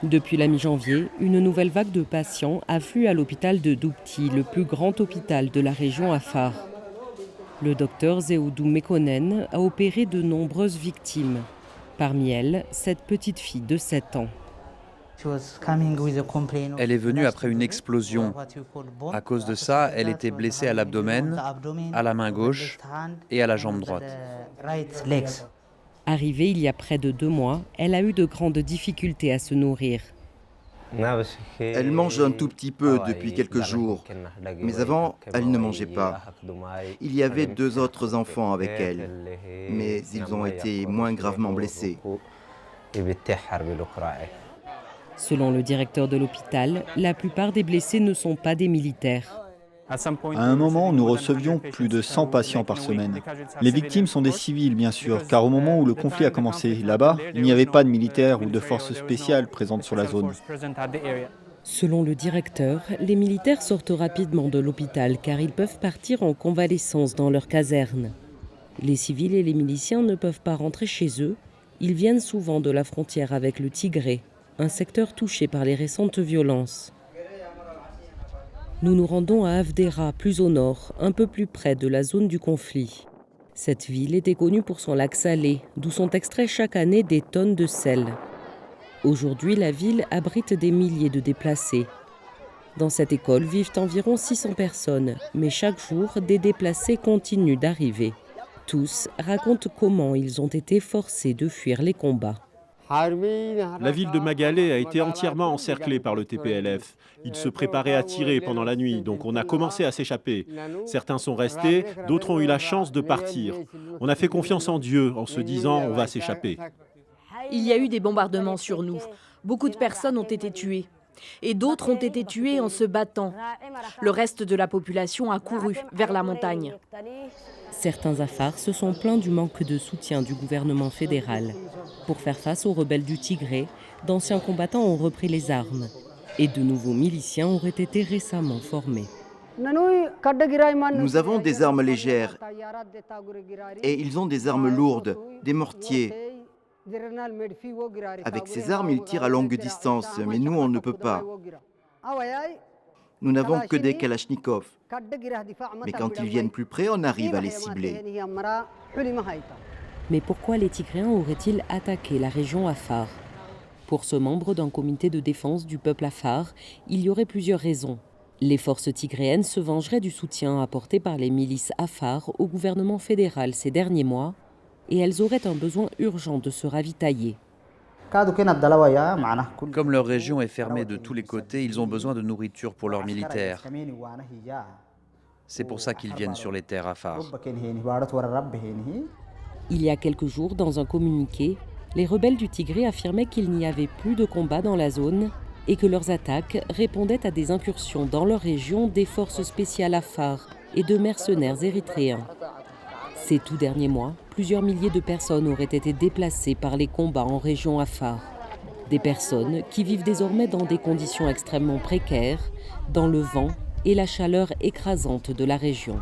Depuis la mi-janvier, une nouvelle vague de patients afflue à l'hôpital de Dupti, le plus grand hôpital de la région Afar. Le docteur Zeoudou Mekonnen a opéré de nombreuses victimes. Parmi elles, cette petite fille de 7 ans. Elle est venue après une explosion. À cause de ça, elle était blessée à l'abdomen, à la main gauche et à la jambe droite. Arrivée il y a près de 2 mois, elle a eu de grandes difficultés à se nourrir. Elle mange un tout petit peu depuis quelques jours, mais avant, elle ne mangeait pas. Il y avait 2 autres enfants avec elle, mais ils ont été moins gravement blessés. Selon le directeur de l'hôpital, la plupart des blessés ne sont pas des militaires. À un moment, nous recevions plus de 100 patients par semaine. Les victimes sont des civils, bien sûr, car au moment où le conflit a commencé, là-bas, il n'y avait pas de militaires ou de forces spéciales présentes sur la zone. Selon le directeur, les militaires sortent rapidement de l'hôpital car ils peuvent partir en convalescence dans leur caserne. Les civils et les miliciens ne peuvent pas rentrer chez eux. Ils viennent souvent de la frontière avec le Tigré, un secteur touché par les récentes violences. Nous nous rendons à Avdera, plus au nord, un peu plus près de la zone du conflit. Cette ville était connue pour son lac salé, d'où sont extraits chaque année des tonnes de sel. Aujourd'hui, la ville abrite des milliers de déplacés. Dans cette école vivent environ 600 personnes, mais chaque jour, des déplacés continuent d'arriver. Tous racontent comment ils ont été forcés de fuir les combats. La ville de Magalé a été entièrement encerclée par le TPLF. Ils se préparaient à tirer pendant la nuit, donc on a commencé à s'échapper. Certains sont restés, d'autres ont eu la chance de partir. On a fait confiance en Dieu en se disant on va s'échapper. Il y a eu des bombardements sur nous. Beaucoup de personnes ont été tuées. Et d'autres ont été tuées en se battant. Le reste de la population a couru vers la montagne. Certains Afars se sont plaints du manque de soutien du gouvernement fédéral. Pour faire face aux rebelles du Tigré, d'anciens combattants ont repris les armes. Et de nouveaux miliciens auraient été récemment formés. Nous avons des armes légères et ils ont des armes lourdes, des mortiers. Avec ces armes, ils tirent à longue distance, mais nous, on ne peut pas. Nous n'avons que des kalachnikovs. Mais quand ils viennent plus près, on arrive à les cibler. Mais pourquoi les Tigréens auraient-ils attaqué la région Afar? Pour ce membre d'un comité de défense du peuple Afar, il y aurait plusieurs raisons. Les forces tigréennes se vengeraient du soutien apporté par les milices Afar au gouvernement fédéral ces derniers mois, et elles auraient un besoin urgent de se ravitailler. Comme leur région est fermée de tous les côtés, ils ont besoin de nourriture pour leurs militaires. C'est pour ça qu'ils viennent sur les terres Afar. Il y a quelques jours, dans un communiqué, les rebelles du Tigré affirmaient qu'il n'y avait plus de combats dans la zone et que leurs attaques répondaient à des incursions dans leur région des forces spéciales Afar et de mercenaires érythréens. Ces tout derniers mois, plusieurs milliers de personnes auraient été déplacées par les combats en région Afar. Des personnes qui vivent désormais dans des conditions extrêmement précaires, dans le vent et la chaleur écrasante de la région.